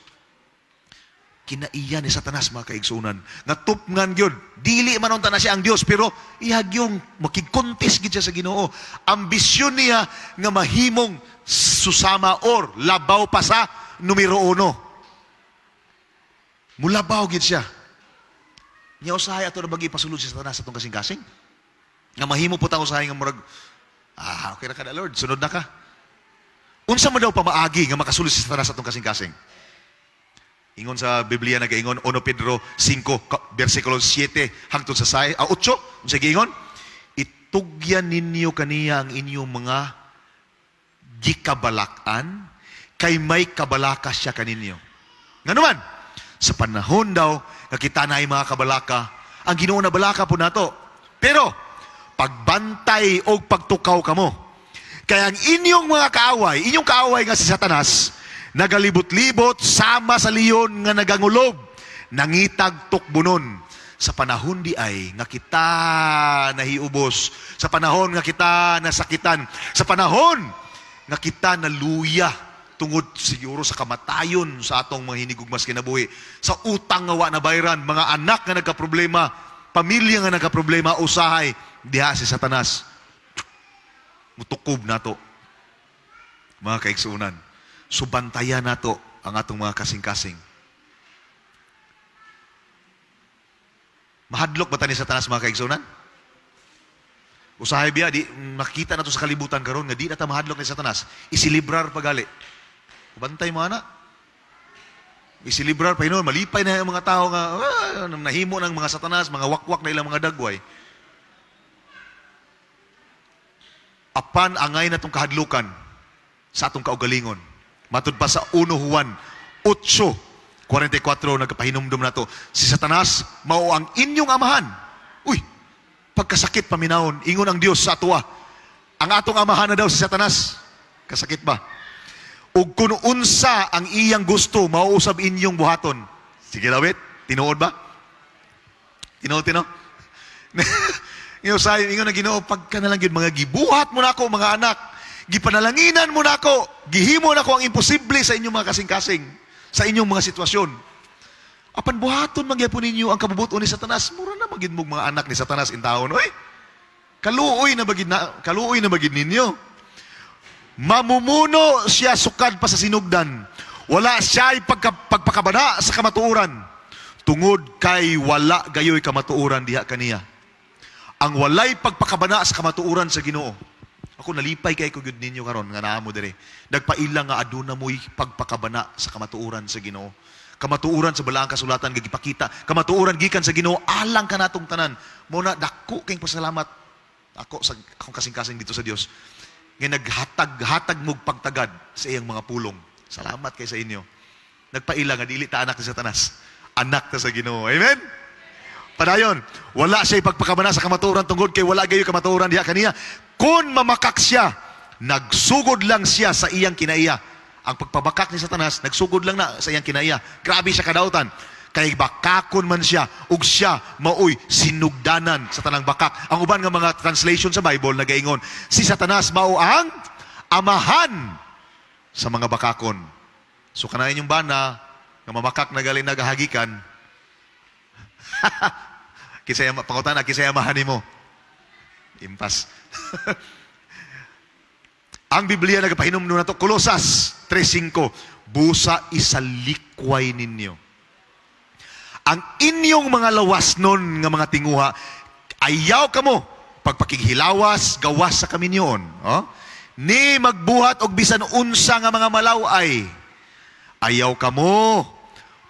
Kinaiya ni Satanas mga kaigsunan. Nga tupngan yun. Dili man unta na siya ang Dios, pero ihag yung makigkontes gid siya sa Ginoo. Ambisyon niya nga mahimong susama or labaw pa sa numero 1. Mulabaw gid siya. Nya usahay ato na bagi pasulod si Satanas atong kasing-kasing. Nga mahimo po tang usahay nga murag okay na ka na Lord, sunod na ka. Unsa man daw pamaagi nga makasulod si Satanas atong kasing-kasing? Ingon sa Biblia nagaingon 1 Pedro 5 versikulo 7 hangtod sa 8. Unsa giingon? Itugyan ninyo kaniya ang inyong mga gikabalak-an kay may kabalakas siya kaninyo. Nganuman, sa panahon daw nga kita na ay mga kabalaka, ang Ginoo na balaka po nato. Pero pagbantay o pagtukaw kamo. Kaya ang inyong mga kaaway nga si Satanas, nagalibot-libot, sama sa leon nga nagangulob, nangitag tukbunon. Sa panahon di ay nga kita nahiubos, sa panahon nga kita nasakitan, sa panahon nga kita naluya, tungod siguro sa kamatayon sa atong mga hinigugmas kinabuhi, sa utang nga wa na bayran, mga anak nga nagkaproblema, pamilya nga nagkaproblema, usahay, diha si Satanas. Mutukob nato mga kaigsuunan. Subantayan nato ang atong mga kasing-kasing. Mahadlok ba tani Satanas mga kaigsuunan? Usahay biya, nakita na to sa kalibutan karon nga di na ta mahadlok ni Satanas. Isilibrar pagali. Bantay mo ana. Isilibrar pa hinon, malipay na yung mga tao nga nahimo ng mga Satanas, mga wakwak na ilang mga dagway. Apan angay na itong kahadlukan sa atong kaugalingon. Matud pa sa 1 Juan 8, 44 nagpahinumdum na to. Si Satanas mao ang inyong amahan. Uy, pagkasakit paminahon, ingon ang Dios sa atuwa. Ang atong amahan na daw si Satanas. Kasakit ba? Ug kung unsa ang iyang gusto, mauusab inyong buhaton. Sige Dawit, tinuod ba? Tinuod. Ngayon sa ingon na Ginoo, pagka na lang yun, mga gibuhat mo na ako, mga anak. Gipanalanginan mo na ako. Gihimo na ako ang imposible sa inyong mga kasing-kasing. Sa inyong mga sitwasyon. Apan buhaton magyapon ninyo ang kabubuton ni Satanas. Mura na magid mong mga anak ni Satanas in taon. Oy, kaluoy na magid ninyo. Mamumuno siya sukad pa sa sinugdan. Wala siya pagpakabana sa kamatuoran. Tungod kay wala gayoy kamatuoran diha kaniya. Ang walay pagpakabana sa kamatuoran sa Ginoo. Ako nalipay kay ko gyud ninyo karon nga naa mo dire. Nagpaila nga aduna mo'y pagpakabana sa kamatuoran sa Ginoo. Kamatuoran sa balaang kasulatan nga gipakita. Kamatuoran gikan sa Ginoo alang kanatong tanan. Muna dako kay pasalamat ako sa akong kasing-kasing dito sa Dios. Nga naghatag mog pagtagad sa iyang mga pulong. Salamat kay sa inyo. Nagpaila nga dili ta anak ni Satanas. Anak ta sa Ginoo. Amen. Padayon, wala siya pagpakabana sa kamatuoran tungod kay wala gayoy kamatuoran diha kaniya. Kung mamakak siya, nagsugod lang siya sa iyang kinaiya. Ang pagpabakak ni Satanas, nagsugod lang na sa iyang kinaiya. Grabe siya kadautan. Kay bakakon man siya, ug siya maoy sinugdanan sa tanang bakak. Ang uban nga mga translation sa Bible nagaingon, si Satanas mao ang amahan sa mga bakakon. So kanayon yung bana, nga mamakak na galing nagahagikan, kisaya pangutan na kisaya mahani mo. Impas. Ang Biblia nagapahinumdum na to, Kolosas 3:5, busa isalikway ninyo. Ang inyong mga lawas nun nga mga tinguha, ayaw kamo pagpakighilawas, gawas sa kaminyoon. Oh? Ni magbuhat og bisan unsa nga mga malaway. Ayaw kamo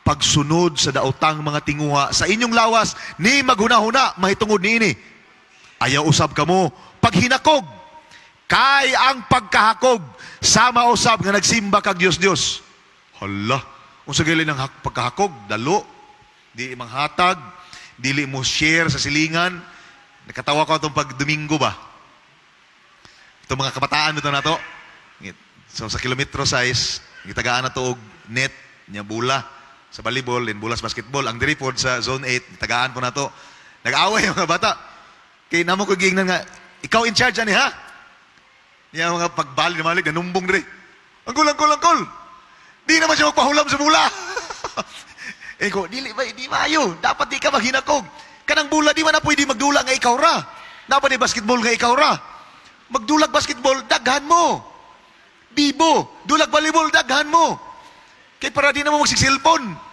pagsunod sa daotang mga tinguha sa inyong lawas, ni maghunahuna mahitungod niini. Ayaw usab kamo paghinakog. Kay ang pagkahakog sama usab nga nagsimba kag Dios. Hala, unsa gali ng pagkahakog? Dalo, di manghatag, dili mo share sa silingan. Nakatawa ko itong pag-Domingo ba? Itong mga kabataan dito na to. So sa kilometro size, gitagaan na to og net, niya bula sa volleyball, and bulas basketball. Ang diripod sa zone 8, tagaan po na to. Nag-away yung mga bata. Kaya namo ko gignan nga, ikaw in charge ani ha? Yung mga pagbali na malig, nanumbong diri. Angkol. Di naman siya magpahulam sa bula. Eh ko, di mayo. Dapat di ka maghinakog. Kanang bula, di man na pwede magdula nga ikaw ra. Dapat di basketball nga ikaw ra. Magdulag basketball, daghan mo. Bibo, dulag volleyball, daghan mo. Kaya para di na mo magsigsilpon.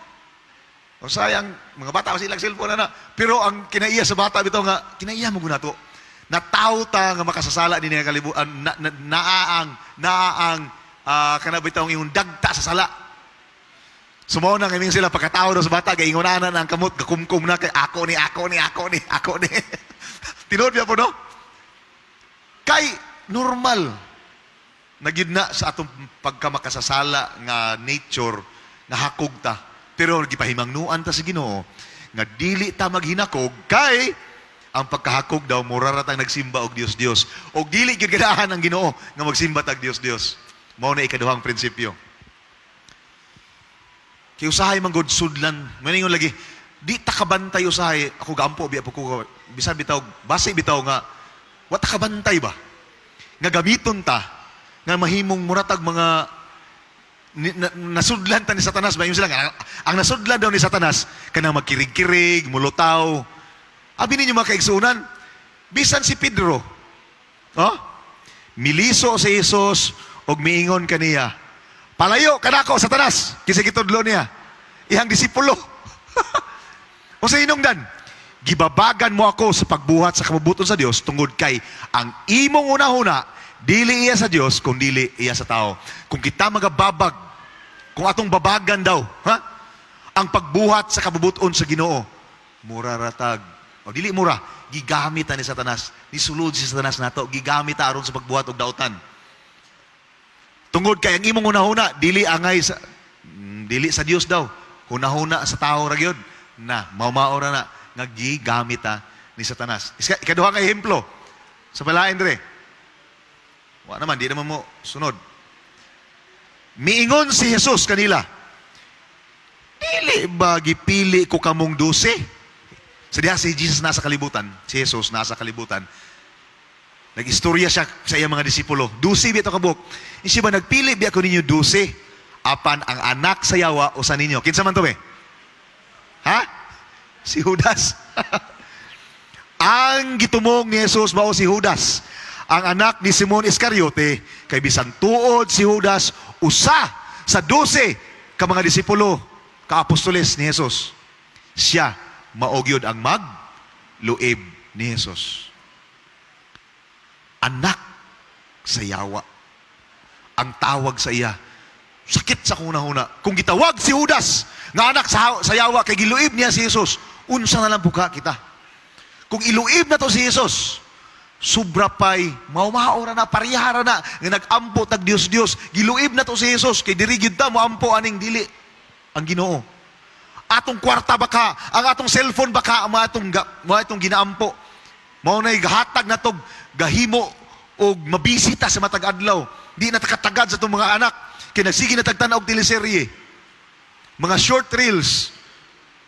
O sayang, mga bata kasi ilang cellphone na. Pero ang kinaiya sa bata, bitaw nga, kinaiya mo guna to. Nataw ta nga makasasala din nga kalibuan, kanabitaw ng iyong dagta sa sala. Sumaw na ngayon sila pagkatao daw sa bata, gaingunanan ang kamot, gakumkum na kay ako ni. Tinood niya po, no? Kay normal, nagyud na sa atong pagkamakasasala nga nature, nga hakog ta. Pero gipahimangnuan ta sa Ginoo, nga dili ta maghinakog, kay ang pagkahakog daw, muraratang nagsimba og Dios. O dili gyud ganahan ang Ginoo nga magsimba tag Dios. Mao na ikaduhang prinsipyo. Kay usahay man gud sudlan, maningon lagi, di ta kabantay usahay, ako gampo biya po ko, bisan bitaw, base bitaw nga, wa ta kabantay ba? Nga gamiton ta, nga mahimong muratag mga nasudlan ta ni Satanas ba? Yung sila nga, ang nasudlan daw ni Satanas, kanang magkirig-kirig, mulutaw. Abi ninyo mga kaigsunan, bisan si Pedro, miliso si Jesus, og miingon kaniya, palayo kanako Satanas, kasi kitudlo niya, ihang disipulo. O sa hinungdan, gibabagan mo ako sa pagbuhat sa kabubuton sa Dios tungod kay ang imong una-una, dili iya sa Dios, kung dili iya sa tao. Kung kita magababag, kung atong babagan daw, ang pagbuhat sa kabubuton sa Ginoo, muraratag, o dili mura, gigamit ni Satanas, nisulod si Satanas nato, gigamit aron sa pagbuhat og dautan. Tungod kay ang imong una-una, dili sa Dios daw, Huna-huna sa tao ra gyud na maumaora na nga gigamit ni Satanas. Ikaduha ka ehemplo sa balain dire. Wa naman di naman mo sunod. Miingon si Jesus kanila, dili ba gipili ko kamong 12? Sa diha si Jesus nasa kalibutan, si Jesus nasa kalibutan. Nag-istorya siya sa iyang mga disipulo. 12 bito kabuk. Siya ba nagpili biya ko ninyo 12? Apan ang anak sa yawa o sa ninyo. Kinsa man to be? Ha? Si Judas. Ang gitumong ni Jesus mao si Judas, ang anak ni Simon Iscariote, kay bisan tuod si Judas usa sa 12 ka mga disipulo, ka-apostoles ni Jesus. Siya maogyod ang magluib ni Jesus. Anak sa yawa. Ang tawag sa iya, sakit sa kunahuna. Kung gitawag si Judas nga anak sa yawa kay giluib niya si Jesus, unsa na lang buka kita. Kung iluib na to si Jesus, sobra pa'y maumaora na, parihara na, nga nag-ampo tag Dios-Dios, giluib na to si Jesus, kay dirigid ta mo ampo aning dili ang Ginoo. Atong kwarta baka, ang atong cellphone baka, atong ginaampo. Mao na'y gahatag na to, gahimo o mabisita sa matag adlaw. Di na takatagad sa itong mga anak. Kaya nagsige na tagtanaw og teleserye. Mga short reels.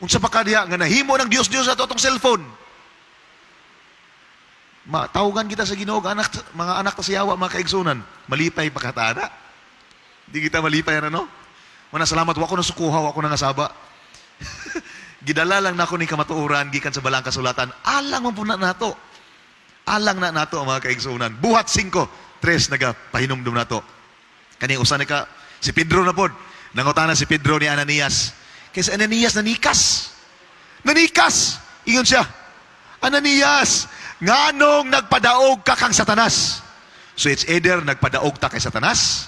Unsa pa ka diha nga nahimo ng Dios-Dios ato atong cellphone. Tawagan kita sa Ginoo mga anak ta sa yawa, mga kaigsunan. Malipay pa katada. Di kita malipay ano? Mana salamat wa ko nasukuhaw, ako nangasaba. Gidala lang nako ni kamatuoran gikan sa balang kasulatan. Alang man po na nato. Alang na nato ang mga kaigsunan. Buhat 5:3 nagapahinumdum nato. Kani usa ni ka si Pedro na pod. Nangutana si Pedro ni Ananias. Kay si Ananias nanikas. Nanikas. Ingon siya. Ananias, nganong nagpadaog ka kang Satanas? So it's either nagpadaog ta kay Satanas,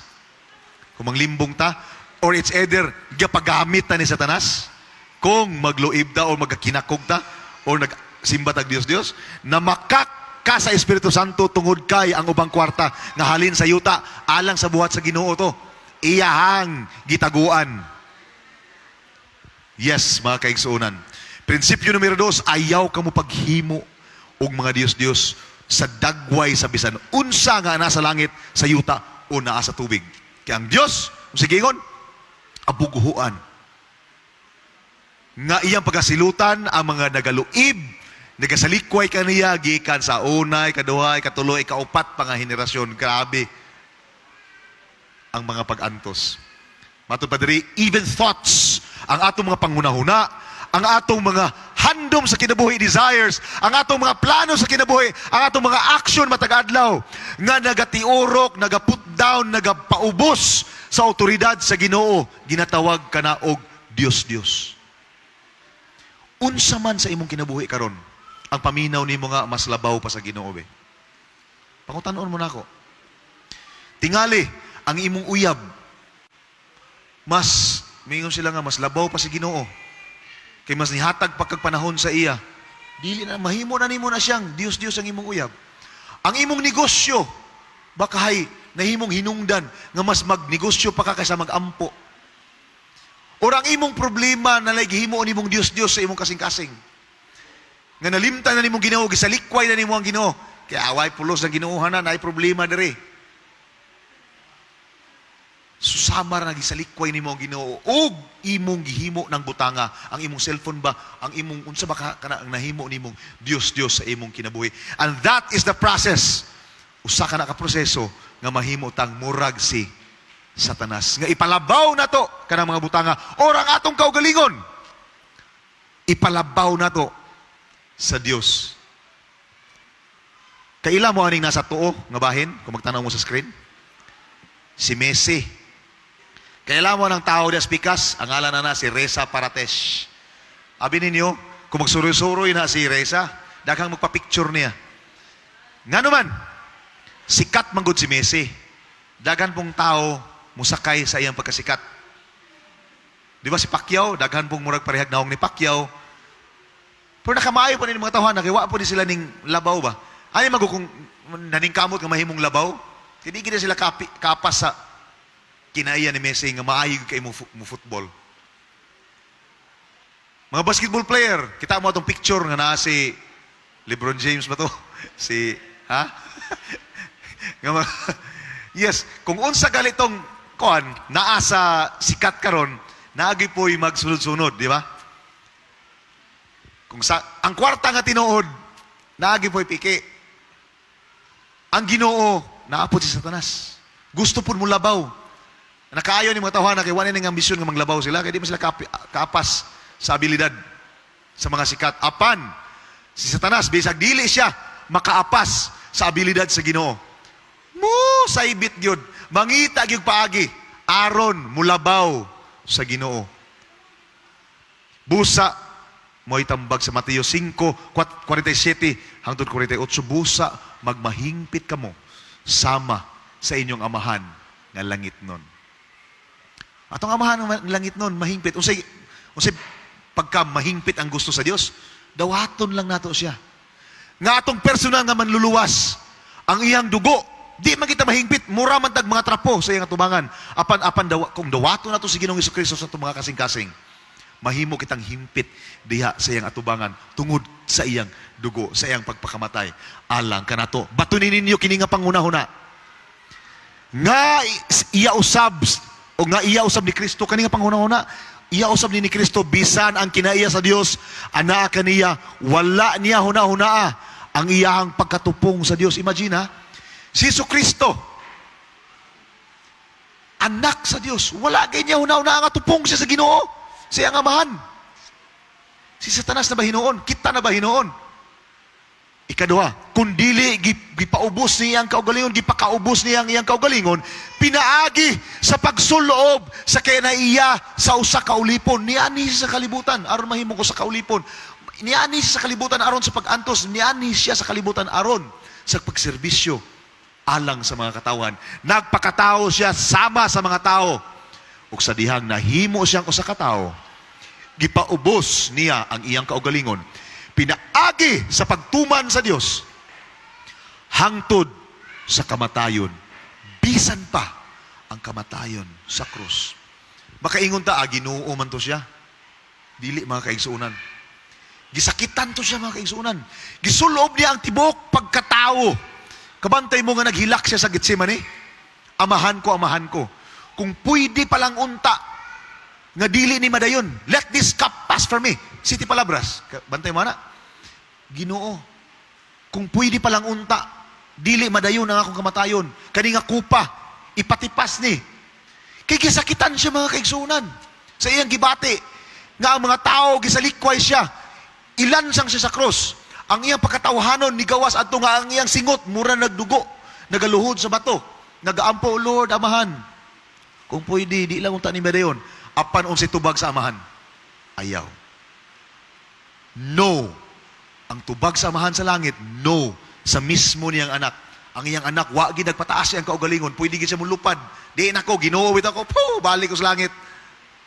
kung manglimbong ta, or it's either gapagamit ta ni Satanas, kung magluib ta o magkakinakog ta, o nagsimba tag Dios-Dios, na makak ka sa Espiritu Santo tungod kay ang ubang kwarta nga halin sa yuta, alang sa buhat sa Ginoo to. Iyahang gitaguan. Yes, mga kaigsuunan. Prinsipyo numero 2, ayaw ka mo paghimo og mga Dios-Dios sa dagway sa bisan unsa nga nasa langit, sa yuta o naa sa tubig. Kaya ang Dios, sige ngon, abuguhuan. Nga iyang pagasilutan ang mga nagaluib, nagasalikway kaniya gikan sa unay, kaduhay, katuloy, kaupat pa nga henerasyon. Grabe ang mga pag-antos. Matod pa diri, even thoughts, ang atong mga panghunahuna, ang atong mga handom sa kinabuhi desires, ang atong mga plano sa kinabuhi, ang atong mga action matag-adlaw, nga nagatiurok, nagaput down, nagapaubos sa otoridad sa Ginoo, ginatawag ka na og Dios-Dios. Unsa man sa imong kinabuhi karon, ang paminaw nimo nga mas labaw pa sa Ginoo be. Pangutanon mo nako. Tingali ang imong uyab, mas mingon sila nga mas labaw pa sa Ginoo. Kay mas nihatag pagkagpanahon sa iya. Dili na mahimo na nimo na siyang Dios-Dios ang imong uyab. Ang imong negosyo baka hay nahimong hinungdan nga mas magnegosyo pa ka kaysa magampo. Or ang imong problema na gihimo nimong Dios-Dios sa imong kasing-kasing. Nga nalimtan na nimong Ginoo, gisalikway na nimo ang Ginoo. Kaya away pulos ng Ginoohanan ay problema diri. Susamar na gisalikway nimo ang Ginoo ug imong gihimo ng butanga ang imong cellphone ba, ang imong unsa ba kana ang nahimo nimong Dios sa imong kinabuhi. And that is the process. Usa ka na ka proseso nga mahimo tang murag si Satanas. Nga ipalabaw na to kanang mga butanga or ang atong kaugalingon. Ipalabaw na to sa Dios. Kaila mo aning nasa tuo nga bahin kung magtanaw mo sa screen? Si Messi. Kailan mo ng tao das pikas, ang ngalan na si Reza Paratesh. Abi ninyo, kung magsuroy-suroy na si Reza, daghang magpa-picture niya. Nga naman, sikat manggod si Messi. Daghan pong tao musakay sa iyang pagkasikat. Di ba si Pacquiao, daghan pong murag parehag naong ni Pacquiao. Pero nakamayo po nila mga tawhan, nakiwa po ni sila ning labaw ba? Ay kung naningkamot nga mahimong labaw, hindi gina sila kapas sa kinaya ni Messi nga maayo kay mo football. Mga basketball player, kita mo itong picture nga na si LeBron James ba to? Si, ha? Yes, kung unsa galitong kuan, naa sa sikat karon, naagi po'y magsunod-sunod, di ba? Kung sa, ang kwarta nga tinuod, naagi po'y piki. Ang Ginoo, naapod si Satanas. Gusto po mo labaw. Nakaayon ni mga tawhan na kay wala ng ambisyon nga manglabaw sila, kaya di mo sila kapas sa abilidad sa mga sikat. Apan, si Satanas, bisag dili siya makaapas sa abilidad sa Ginoo. Mo saibit gyud, mangita gyud paagi, aron mulabaw sa Ginoo. Busa mo itambag sa Mateo 5:47 hangtod 48, busa magmahingpit kamo sama sa inyong amahan nga langit nun. Atong amahan ng langit nun, mahingpit. Unsay pagka mahingpit ang gusto sa Dios, dawaton lang nato siya. Nga atong personal nga manluluwas ang iyang dugo, di man kita mahingpit, mura man tag mga trapo sa iyang atubangan. Apan kung dawaton nato si Ginoong Hesukristo sa itong mga kasing-kasing, mahimo kitang himpit diha sa iyang atubangan tungod sa iyang dugo, sa iyang pagpakamatay. Alang kanato. Batunin ninyo kini nga pangunahuna. Nga iya usab o nga iya usab ni Kristo kani nga pangunahuna. Iya usab ni Kristo bisan ang kinaiya sa Dios, ana kaniya wala niya hunahunaa ang iyahang pagkatupong sa Dios. Imagine ha, si Jesucristo anak sa Dios, wala kay niya hunahunaa nga tupong siya sa Ginoo, sa iyang amahan. Si Satanas na ba hinuon? Kita na ba hinuon? Ikaduha, kung dili gipaubos niya ang kaugalingon, gipakaubos niya ang iyang kaugalingon, pinaagi sa pagsuloob sa kinaiya sa usa ka ulipon. Niani siya sa kalibutan aron mahimo ko sa kaulipon. Niani siya sa kalibutan aron sa pag-antos. Niani siya sa kalibutan aron sa pagserbisyo alang sa mga katawan. Nagpakatao siya sama sa mga tao. Ug sa dihang nahimo siyang usa ka tawo, gipaubos niya ang iyang kaugalingon. Pinaagi sa pagtuman sa Dios hangtod sa kamatayon, bisan pa ang kamatayon sa krus. Makaingon ta, Ginoo man to siya. Dili mga kaigsuunan. Gisakitan to siya mga kaigsuunan. Gisulob niya ang tibok pagkatao. Kabantay mo nga naghilak siya sa Getsemani. Amahan ko. Kung pwede palang unta nga dili ni madayon, let this cup pass from me. City Palabras, bantay mo na. Ginoo, kung pwede palang unta, dili madayon ang akong kamatayon. Kani nga kupa, ipatipas ni. Kay gisakitan siya mga kaigsunan. Sa iyang gibati, nga ang mga tao, gisalikway siya. Ilansang siya sa cross. Ang iyang pagkatawhanon, nigawas ato nga ang iyang singot, mura nagdugo, nagaluhod sa bato. Nagaampo, Lord, amahan. Kung pwede, di lang unta ni madayon. Apan unsi tubag sa amahan. Ayaw. No. Ang tubag sa amahan sa langit, no. Sa mismo niyang anak. Ang iyang anak, wagi nagpataas siyang kaugalingon. Pwede gid siya mulupad. Di nako, ginuwit ako. Balik ko sa langit.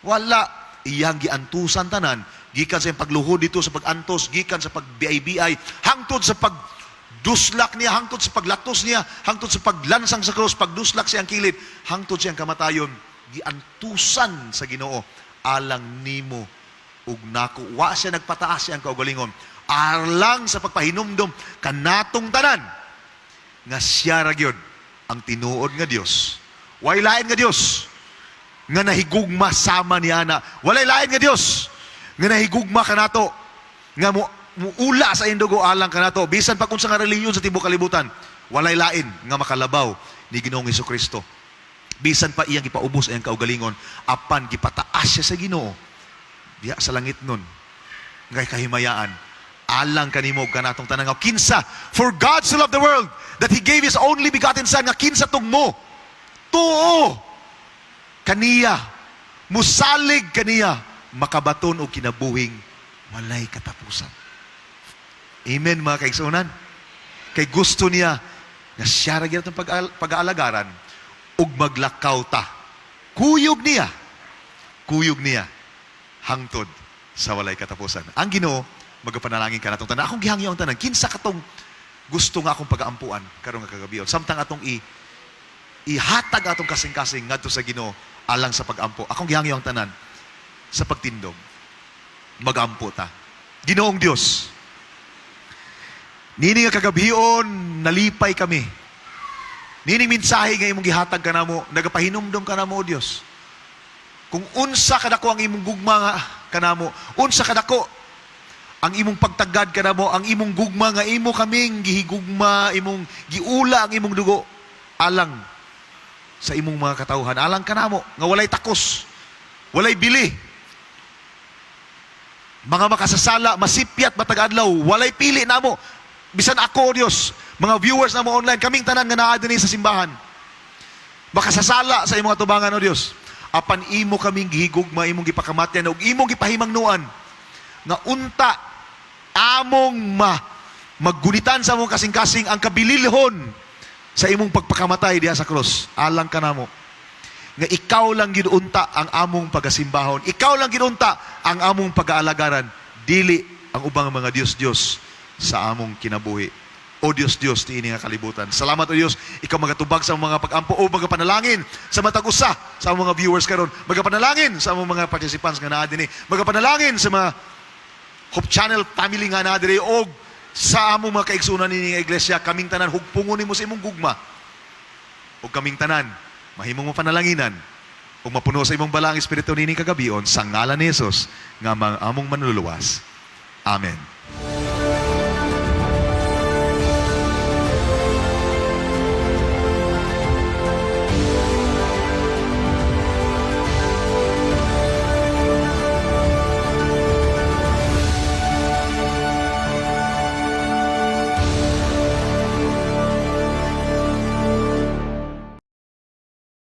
Wala. Iyang giantusan tanan. Gikan sa iyang pagluhod dito sa pagantos. Gikan sa pagbiay-biay. Hangtod sa pagduslak niya. Hangtod sa paglatos niya. Hangtod sa paglansang sa krus. Pagduslak siyang kilid. Hangtod siyang kamatayon. Giantusan sa Ginoo. Alang nimo ug nako. Wa siya nagpataas siyang kaugalingon. Alang sa pagpahinumdom kanatong tanan nga siya ra gyud ang tinuod nga Dios. Walay lain nga Dios nga nahigugma sama ni ana. Walay lain nga Dios nga nahigugma kanato nga muula sa iyang dugo alang kanato bisan pa kung sa nga reliyon sa tibuok kalibutan. Walay lain nga makalabaw ni Ginoong Hesukristo. Bisan pa iyang gipaubos ang kaugalingon, apan gipataas siya sa Ginoo diha sa langit nun ngay kahimayaan alang kanimo kanatong tanang kinsa. For God so loved the world that He gave His only begotten Son, nga kinsa tong mo tuo kaniya, musalig kaniya, makabaton og kinabuhing walay katapusan. Amen mga kaigsunan. Kay gusto niya na siya ra gyud atong pag-aalagaran ug maglakaw ta. Kuyog niya hangtod sa walay katapusan. Ang Ginoo magapanalangin ka natong tanan. Akong gihangyo ang tanan. Kinsa katong gusto nga akong pag-aampuan karong nga kagabion. Samtang atong ihatag atong kasing-kasing ngadto sa Ginoo alang sa pag-ampo. Akong gihangyo ang tanan sa pagtindog. magampo ta. Ginoong Dios, nini nga kagabion, nalipay kami. Nining mensahe nga imong gihatag ka namo, nagapahinumdom ka namo, O Dios. Kung unsa kadako ang imong gugma nga kanamo, unsa kadako ang imong pagtagad kanamo, ang imong gugma nga imo kaming gihigugma, imong giula ang imong dugo alang sa imong mga katawhan, alang kanamo nga walay takos, walay bili. Mga makasasala, masipyat matag adlaw, walay pili namo. Bisan ako, O Dios, mga viewers na mo online, kaming tanan nga naa dinhi sa simbahan, makasasala sa imong atubangan, O Dios. Apan imo kaming gihigugma, imong gipakamatyan, ug imong gipahimangnuan nga unta among maggunitan sa among kasing-kasing ang kabililhon sa imong pagpakamatay diha sa krus. Alang kanamo nga ikaw lang ginunta ang among pagasimbahon, ikaw lang ginunta ang among pag-aalagaran, dili ang ubang mga Dios-Dios sa among kinabuhi. O Diyos, tiini nga kalibutan. Salamat, O Diyos, ikaw magatubag sa mga pag-ampo o magapanalangin sa matag usa sa mga viewers karon, magapanalangin sa mga participants nga naa dinhi, magapanalangin sa mga Hope Channel family nga naa dinhi, o sa among mga kaigsunan nini nga iglesia. Kaming tanan hugpungon nimo sa imong gugma, o kaming tanan mahimong mapanalanginan o mapuno sa imong balang espiritu nini kagabion, sa ngalan ni Jesus nga among manluluwas. Amen.